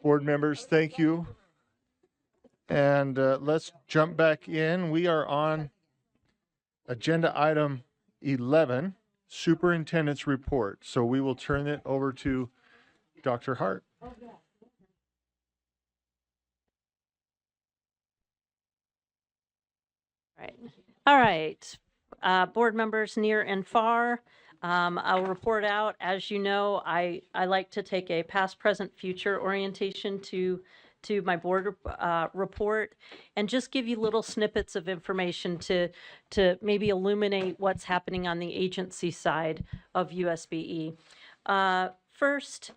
Board members, thank you. And let's jump back in. We are on agenda item 11, Superintendent's Report. So we will turn it over to Dr. Hart. All right. Board members near and far, I'll report out. As you know, I like to take a past, present, future orientation to my board report and just give you little snippets of information to maybe illuminate what's happening on the agency side of USBE. First,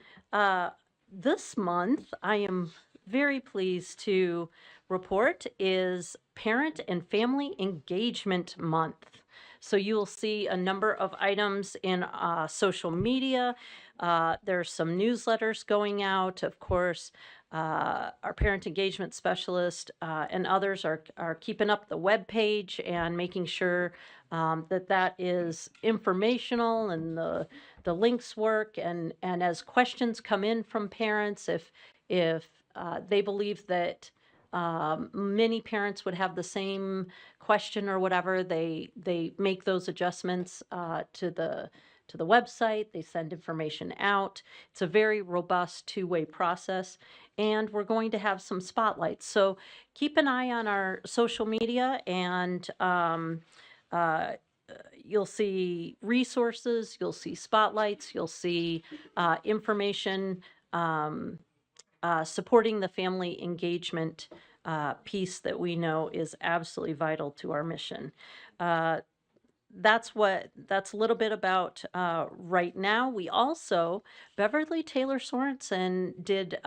this month, I am very pleased to report is Parent and Family Engagement Month. So you will see a number of items in social media. There's some newsletters going out. Of course, our parent engagement specialist and others are keeping up the web page and making sure that is informational and the links work. And as questions come in from parents, if they believe that many parents would have the same question or whatever, they make those adjustments to the website. They send information out. It's a very robust two-way process, and we're going to have some spotlights. So keep an eye on our social media, and you'll see resources, you'll see spotlights, you'll see information supporting the family engagement piece that we know is absolutely vital to our mission. That's a little bit about right now. We also, Beverly Taylor Sorensen did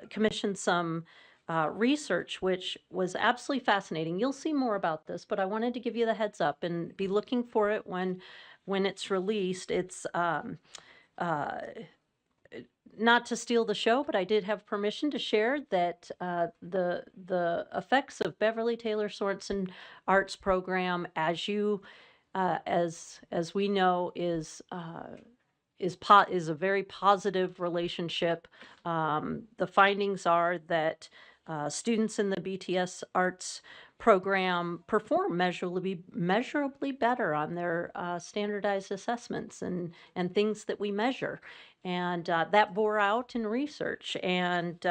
commission some research, which was absolutely fascinating. You'll see more about this, but I wanted to give you the heads up and be looking for it when it's released. It's not to steal the show, but I did have permission to share that the effects of Beverly Taylor Sorensen Arts Program, as we know, is a very positive relationship. The findings are that students in the BTS Arts Program perform measurably better on their standardized assessments and things that we measure. And that bore out in research. And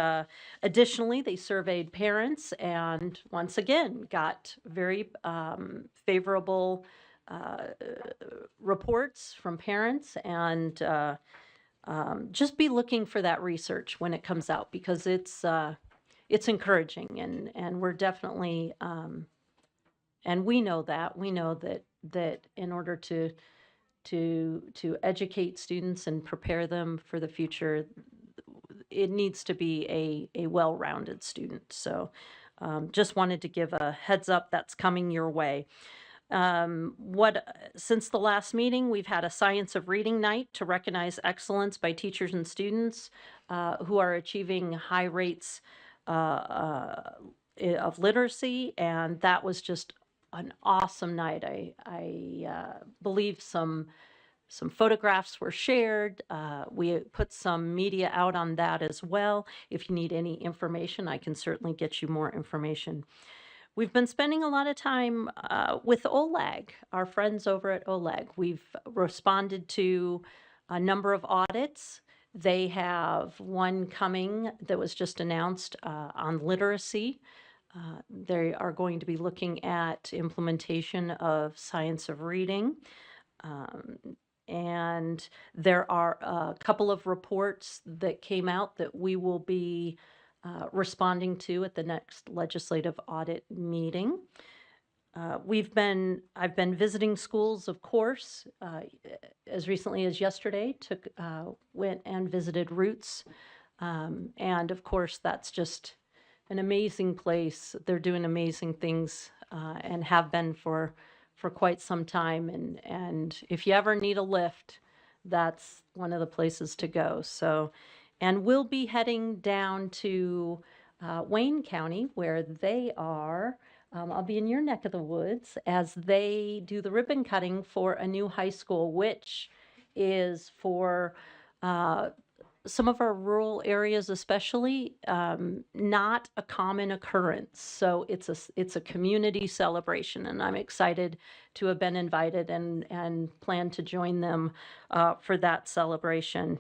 additionally, they surveyed parents and once again got very favorable reports from parents. And just be looking for that research when it comes out, because it's encouraging, and we're definitely and we know that in order to educate students and prepare them for the future, it needs to be a well-rounded student. So just wanted to give a heads up that's coming your way. Since the last meeting, we've had a Science of Reading night to recognize excellence by teachers and students who are achieving high rates of literacy, and that was just an awesome night. I believe some photographs were shared. We put some media out on that as well. If you need any information, I can certainly get you more information. We've been spending a lot of time with OLAG, our friends over at OLAG. We've responded to a number of audits. They have one coming that was just announced on literacy. They are going to be looking at implementation of Science of Reading. And there are a couple of reports that came out that we will be responding to at the next legislative audit meeting. I've been visiting schools, of course, as recently as yesterday. Went and visited Roots, and of course that's just an amazing place. They're doing amazing things and have been for quite some time. And if you ever need a lift, that's one of the places to go. So, and we'll be heading down to Wayne County, where they are. I'll be in your neck of the woods as they do the ribbon cutting for a new high school, which is for some of our rural areas especially, not a common occurrence. So it's a community celebration, and I'm excited to have been invited and plan to join them for that celebration.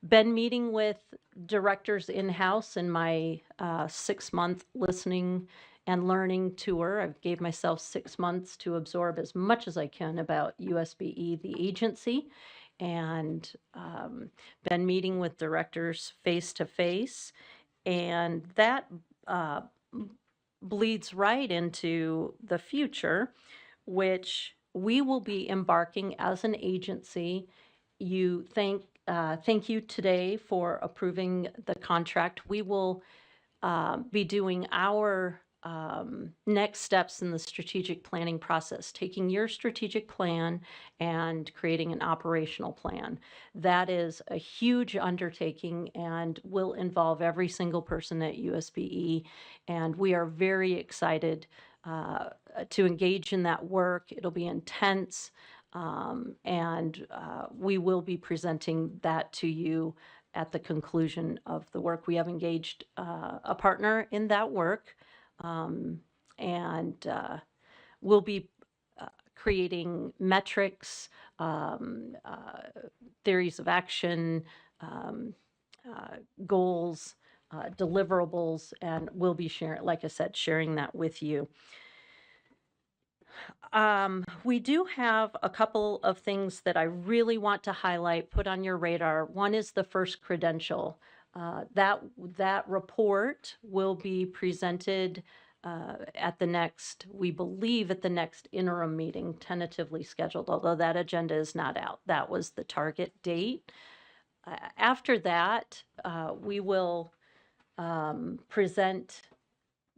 Been meeting with directors in-house in my 6-month listening and learning tour. I've gave myself 6 months to absorb as much as I can about USBE, the agency, and been meeting with directors face to face, and that uh, bleeds right into the future, which we will be embarking as an agency. Thank you today for approving the contract. We will be doing our next steps in the strategic planning process, taking your strategic plan and creating an operational plan. That is a huge undertaking and will involve every single person at USBE. And we are very excited to engage in that work. It'll be intense. And we will be presenting that to you at the conclusion of the work. We have engaged a partner in that work, and we'll be creating metrics, theories of action, goals, deliverables, and we'll be sharing, like I said, sharing that with you. We do have a couple of things that I really want to highlight, put on your radar. One is the first credential. That report will be presented at the next, we believe, at the next interim meeting, tentatively scheduled, although that agenda is not out. That was the target date. After that, we will present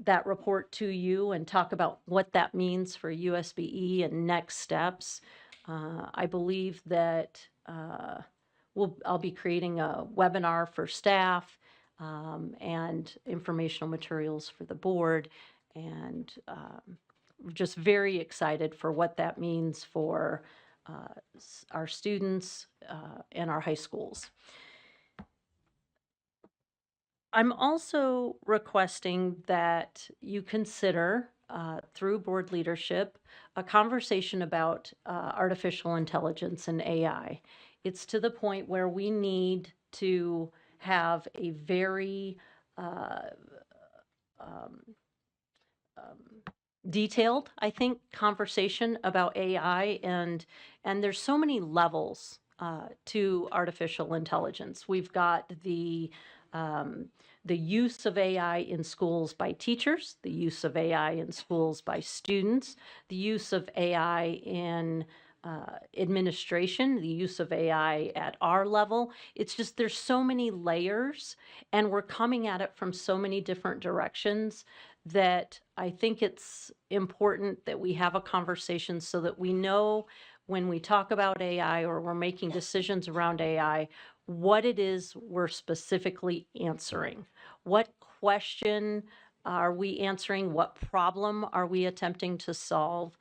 that report to you and talk about what that means for USBE and next steps. I believe that I'll be creating a webinar for staff and informational materials for the board, and we're just very excited for what that means for our students and our high schools. I'm also requesting that you consider, through board leadership, a conversation about artificial intelligence and AI. It's to the point where we need to have a very detailed, I think, conversation about AI, and there's so many levels to artificial intelligence. We've got the use of AI in schools by teachers, the use of AI in schools by students, the use of AI in administration, the use of AI at our level. It's just there's so many layers, and we're coming at it from so many different directions that I think it's important that we have a conversation so that we know when we talk about AI or we're making decisions around AI, what it is we're specifically answering. What question are we answering? What problem are we attempting to solve?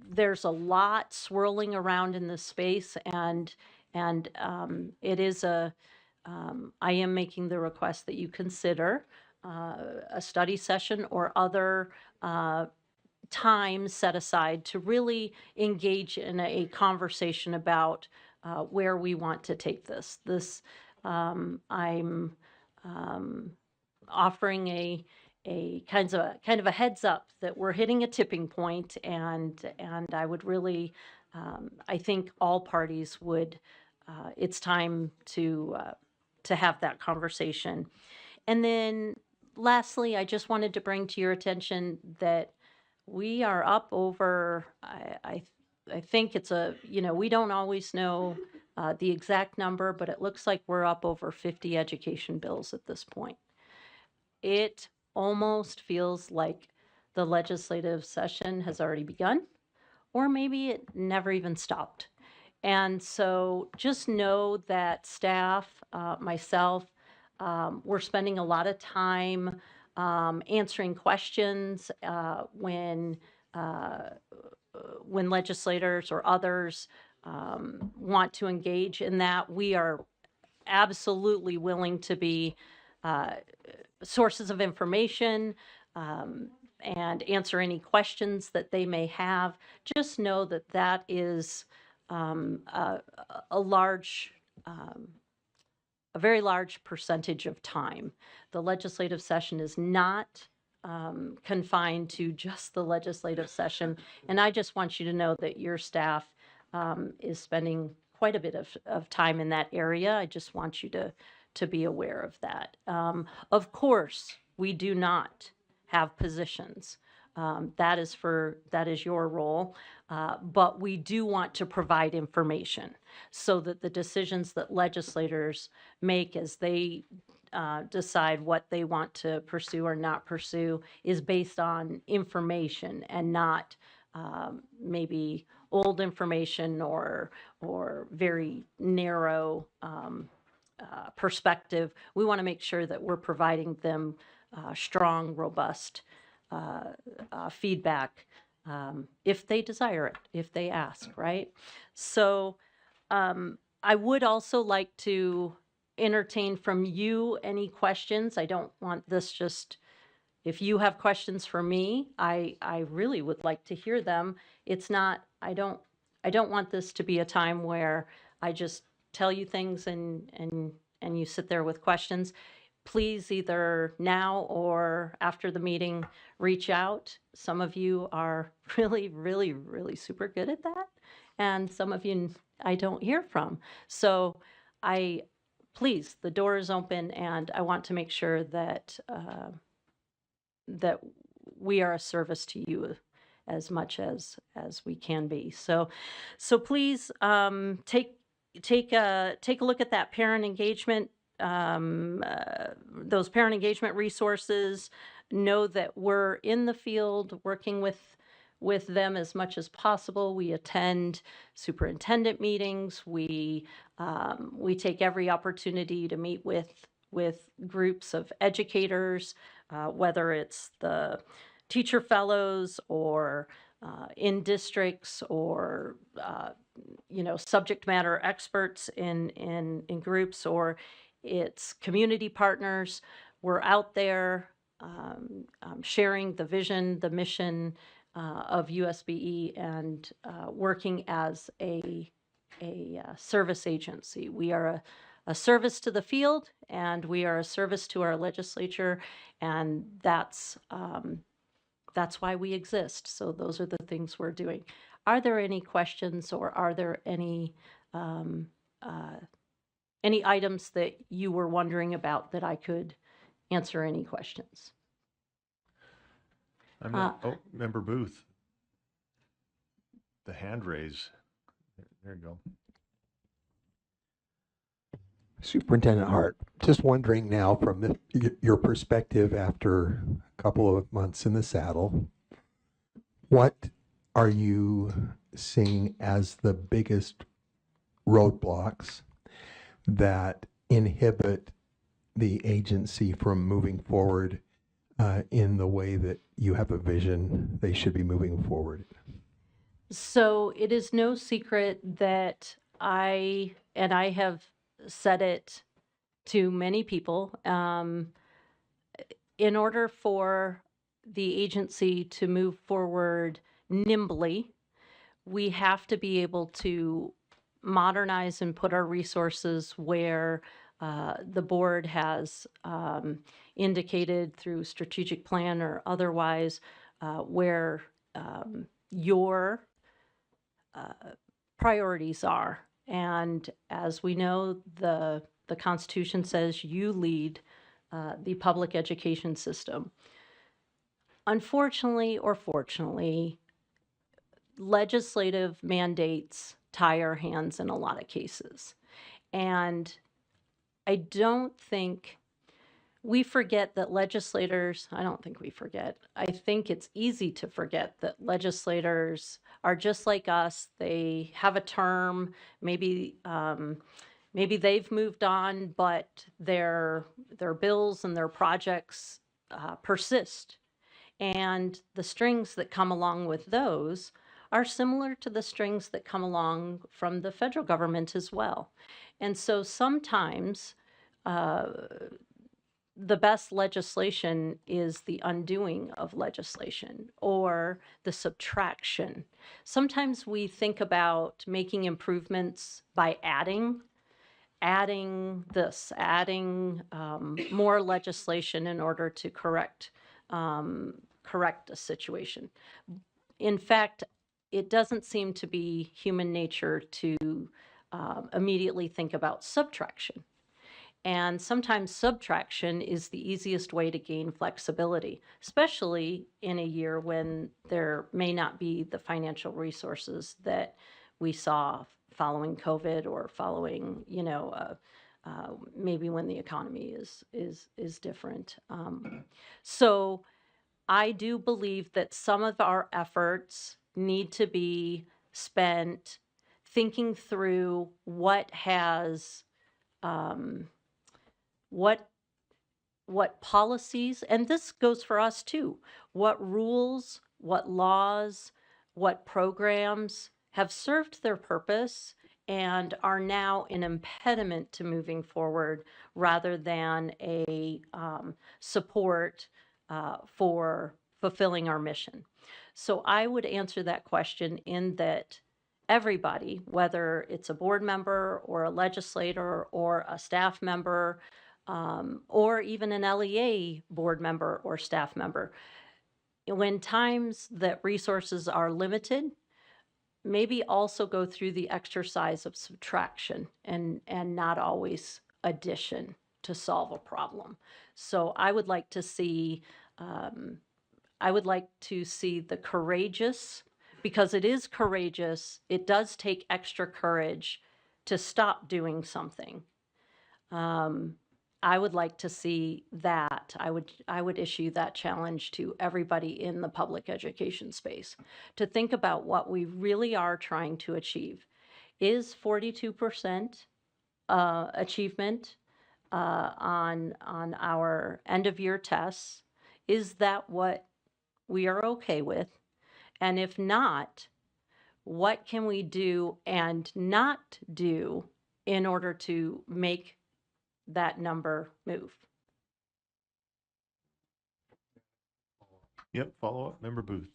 There's a lot swirling around in this space, and it is I am making the request that you consider a study session or other time set aside to really engage in a conversation about where we want to take this. I'm offering a kind of a heads up that we're hitting a tipping point, and I would really, I think all parties would. It's time to have that conversation. And then lastly, I just wanted to bring to your attention that we are up over, I think it's we don't always know the exact number, but it looks like we're up over 50 education bills at this point. It almost feels like the legislative session has already begun, or maybe it never even stopped. And so just know that staff, myself, we're spending a lot of time answering questions when legislators or others want to engage in that, we are absolutely willing to be sources of information and answer any questions that they may have. Just know that that is a large, a very large percentage of time. The legislative session is not confined to just the legislative session. And I just want you to know that your staff is spending quite a bit of time in that area. I just want you to be aware of that. Of course, we do not have positions. That is your role. But we do want to provide information so that the decisions that legislators make as they decide what they want to pursue or not pursue is based on information and not maybe old information or very narrow perspective. We want to make sure that we're providing them strong, robust feedback if they desire it, if they ask, right? So I would also like to entertain from you any questions. I don't want this just, if you have questions for me, I really would like to hear them. It's not, I don't want this to be a time where I just tell you things and you sit there with questions. Please, either now or after the meeting, reach out. Some of you are really, really, really super good at that. And some of you I don't hear from. So please, the door is open, and I want to make sure that that we are a service to you as much as we can be. So please take a look at that parent engagement, those parent engagement resources. Know that we're in the field working with them as much as possible. We attend superintendent meetings. We take every opportunity to meet with groups of educators, whether it's the teacher fellows or in districts or subject matter experts in groups, or it's community partners. We're out there sharing the vision, the mission of USBE, and working as a service agency. We are a service to the field, and we are a service to our legislature, and that's why we exist. So those are the things we're doing. Are there any questions, or are there any items that you were wondering about that I could answer any questions? Member Booth. The hand raise. There you go. Superintendent Hart, just wondering now from your perspective after a couple of months in the saddle, what are you seeing as the biggest roadblocks that inhibit the agency from moving forward in the way that you have a vision they should be moving forward? So it is no secret that I have said it to many people, in order for the agency to move forward nimbly, we have to be able to modernize and put our resources where the board has indicated through strategic plan or otherwise, where your priorities are. And as we know, the Constitution says you lead the public education system. Unfortunately or fortunately, legislative mandates tie our hands in a lot of cases. And I don't think we forget that legislators, I don't think we forget. I think it's easy to forget that legislators are just like us. They have a term, maybe they've moved on, but their bills and their projects persist. And the strings that come along with those are similar to the strings that come along from the federal government as well. And so sometimes the best legislation is the undoing of legislation or the subtraction. Sometimes we think about making improvements by adding adding more legislation in order to correct a situation. In fact, it doesn't seem to be human nature to immediately think about subtraction. And sometimes subtraction is the easiest way to gain flexibility, especially in a year when there may not be the financial resources that we saw following COVID or following, maybe when the economy is different. So I do believe that some of our efforts need to be spent thinking through what has what policies, and this goes for us too, what rules, what laws, what programs have served their purpose and are now an impediment to moving forward rather than a support for fulfilling our mission. So I would answer that question in that everybody, whether it's a board member or a legislator or a staff member, or even an LEA board member or staff member, when times that resources are limited, maybe also go through the exercise of subtraction and not always addition to solve a problem. So I would like to see the courageous, because it is courageous, it does take extra courage to stop doing something. I would like to see that. I would issue that challenge to everybody in the public education space to think about what we really are trying to achieve. Is 42% achievement on our end of year tests, is that what we are okay with? And if not, what can we do and not do in order to make that number move? Yep, follow up, Member Booth.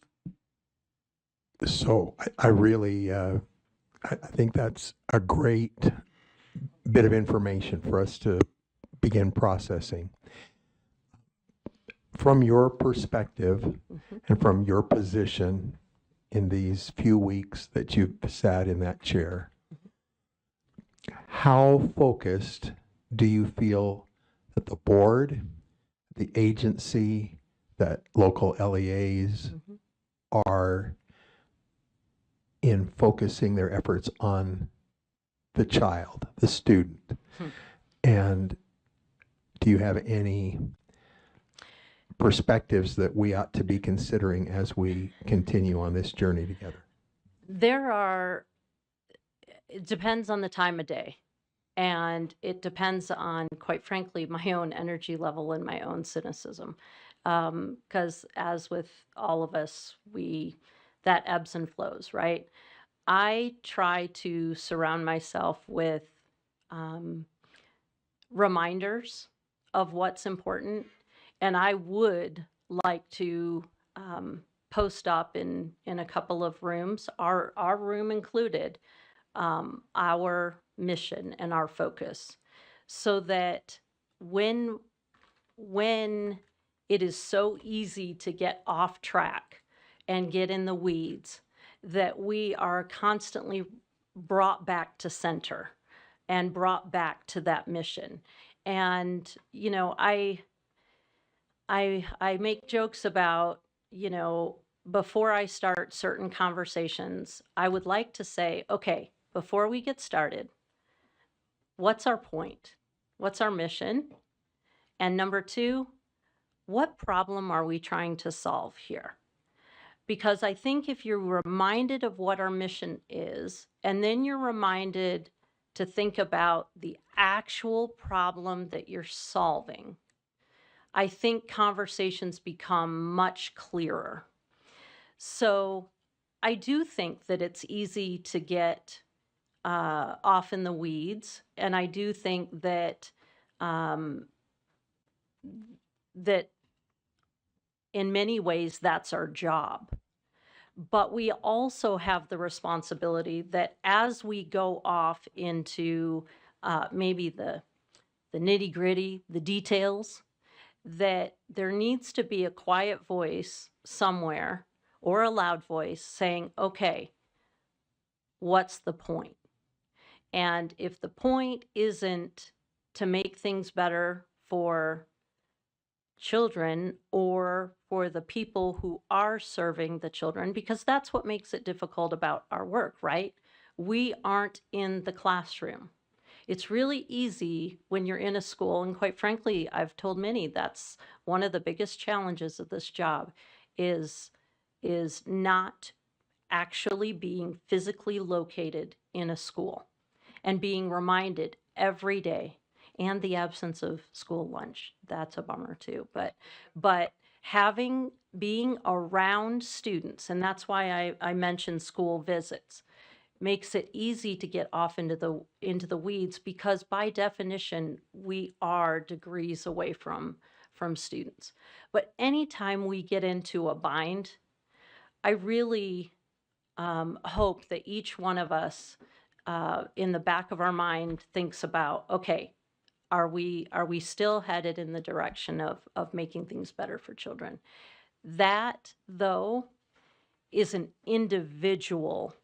So I really, I think that's a great bit of information for us to begin processing. From your perspective and from your position in these few weeks that you've sat in that chair, how focused do you feel that the board, the agency, that local LEAs are in focusing their efforts on the child, the student? And do you have any perspectives that we ought to be considering as we continue on this journey together? It depends on the time of day. And it depends on, quite frankly, my own energy level and my own cynicism. Because as with all of us, that ebbs and flows, right? I try to surround myself with reminders of what's important. And I would like to post up in a couple of rooms, our room included, our mission and our focus, so that when it is so easy to get off track and get in the weeds, that we are constantly brought back to center and brought back to that mission. And I make jokes about, before I start certain conversations, I would like to say, okay, before we get started, what's our point? What's our mission? And number two, what problem are we trying to solve here? Because I think if you're reminded of what our mission is, and then you're reminded to think about the actual problem that you're solving, I think conversations become much clearer. So I do think that it's easy to get off in the weeds, and I do think that um, that in many ways that's our job. But we also have the responsibility that as we go off into maybe the nitty gritty, the details, that there needs to be a quiet voice somewhere or a loud voice saying, okay, what's the point? And if the point isn't to make things better for children or for the people who are serving the children, because that's what makes it difficult about our work, right? We aren't in the classroom. It's really easy when you're in a school, and quite frankly, I've told many that's one of the biggest challenges of this job is not actually being physically located in a school and being reminded every day, and the absence of school lunch. That's a bummer too. But being around students, and that's why I mentioned school visits, makes it easy to get off into the weeds, because by definition we are degrees away from students. But anytime we get into a bind, I really hope that each one of us in the back of our mind thinks about, okay, are we still headed in the direction of making things better for children? That, though, is an individual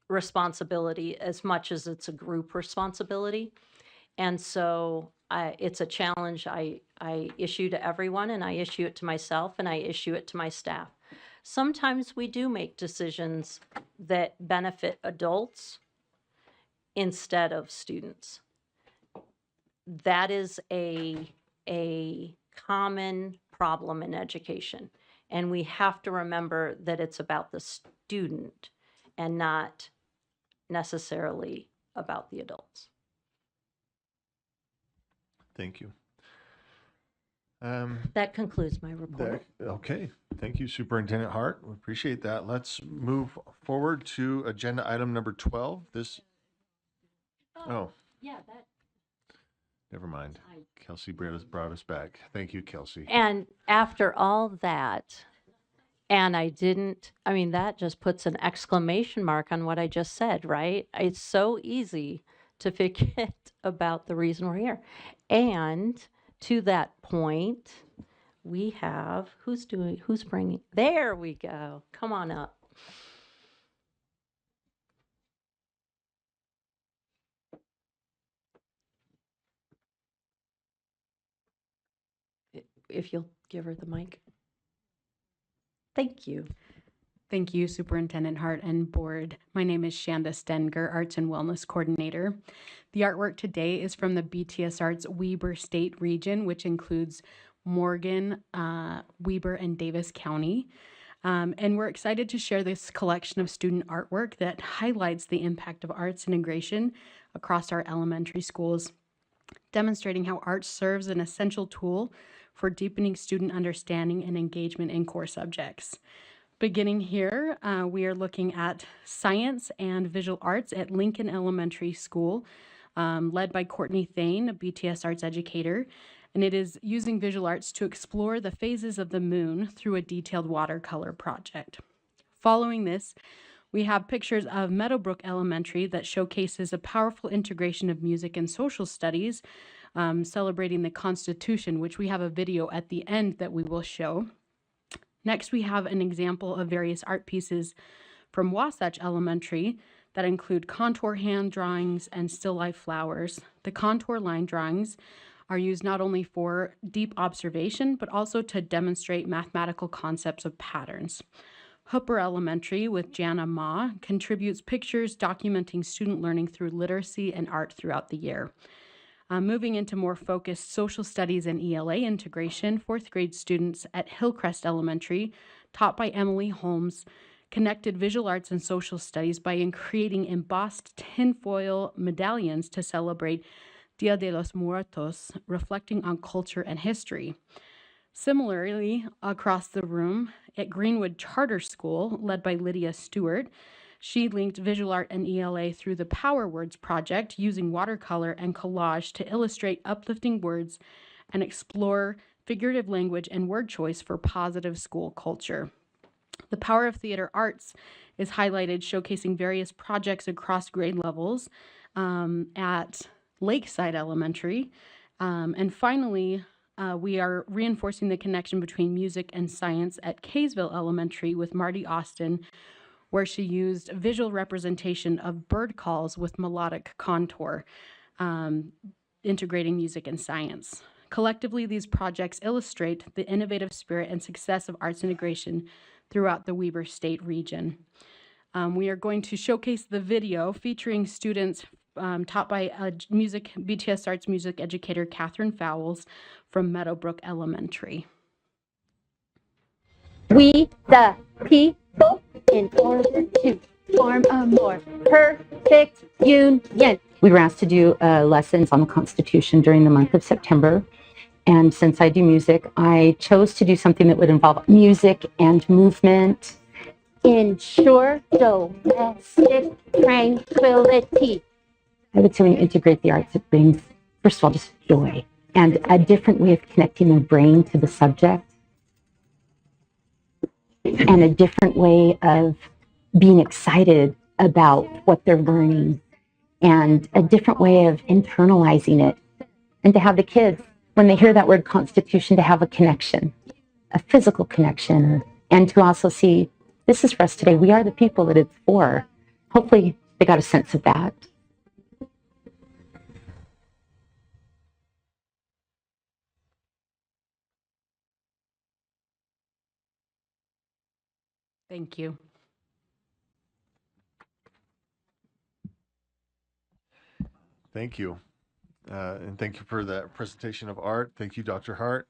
responsibility as much as it's a group responsibility. And so it's a challenge I issue to everyone, and I issue it to myself, and I issue it to my staff. Sometimes we do make decisions that benefit adults instead of students. That is a common problem in education. And we have to remember that it's about the student and not necessarily about the adults. Thank you. That concludes my report. Okay, thank you, Superintendent Hart. We appreciate that. Let's move forward to agenda item number 12. Yeah, that. Never mind. Kelsey brought us back. Thank you, Kelsey. And after all that, and that just puts an exclamation mark on what I just said, right? It's so easy to forget about the reason we're here. And to that point, we have, who's bringing, there we go. Come on up. If you'll give her the mic. Thank you. Thank you, Superintendent Hart and Board. My name is Shanda Stenger, Arts and Wellness Coordinator. The artwork today is from the BTS Arts Weber State Region, which includes Morgan, Weber, and Davis County. And we're excited to share this collection of student artwork that highlights the impact of arts integration across our elementary schools, demonstrating how art serves an essential tool for deepening student understanding and engagement in core subjects. Beginning here, we are looking at science and visual arts at Lincoln Elementary School, led by Courtney Thane, a BTS Arts educator, and it is using visual arts to explore the phases of the moon through a detailed watercolor project. Following this, we have pictures of Meadowbrook Elementary that showcases a powerful integration of music and social studies, celebrating the Constitution, which we have a video at the end that we will show. Next, we have an example of various art pieces from Wasatch Elementary that include contour hand drawings and still life flowers. The contour line drawings are used not only for deep observation, but also to demonstrate mathematical concepts of patterns. Hooper Elementary with Jana Ma contributes pictures documenting student learning through literacy and art throughout the year. Moving into more focused social studies and ELA integration, fourth grade students at Hillcrest Elementary, taught by Emily Holmes, connected visual arts and social studies by creating embossed tinfoil medallions to celebrate Dia de los Muertos, reflecting on culture and history. Similarly, across the room at Greenwood Charter School, led by Lydia Stewart. She linked visual art and ELA through the Power Words project using watercolor and collage to illustrate uplifting words and explore figurative language and word choice for positive school culture. The Power of Theater Arts is highlighted, showcasing various projects across grade levels at Lakeside Elementary. And finally, we are reinforcing the connection between music and science at Kaysville Elementary with Marty Austin, where she used visual representation of bird calls with melodic contour, integrating music and science. Collectively, these projects illustrate the innovative spirit and success of arts integration throughout the Weber State region. We are going to showcase the video featuring students taught by BTS Arts music educator Catherine Fowles from Meadowbrook Elementary. We the people, in order to form a more perfect union. We were asked to do lessons on the Constitution during the month of September. And since I do music, I chose to do something that would involve music and movement. Ensure domestic tranquility. I would say when you integrate the arts, it brings, first of all, just joy and a different way of connecting the brain to the subject, and a different way of being excited about what they're learning, and a different way of internalizing it, and to have the kids, when they hear that word Constitution, to have a connection, a physical connection, and to also see, this is for us today. We are the people that it's for. Hopefully they got a sense of that. Thank you. Thank you. And thank you for that presentation of art. Thank you, Dr. Hart.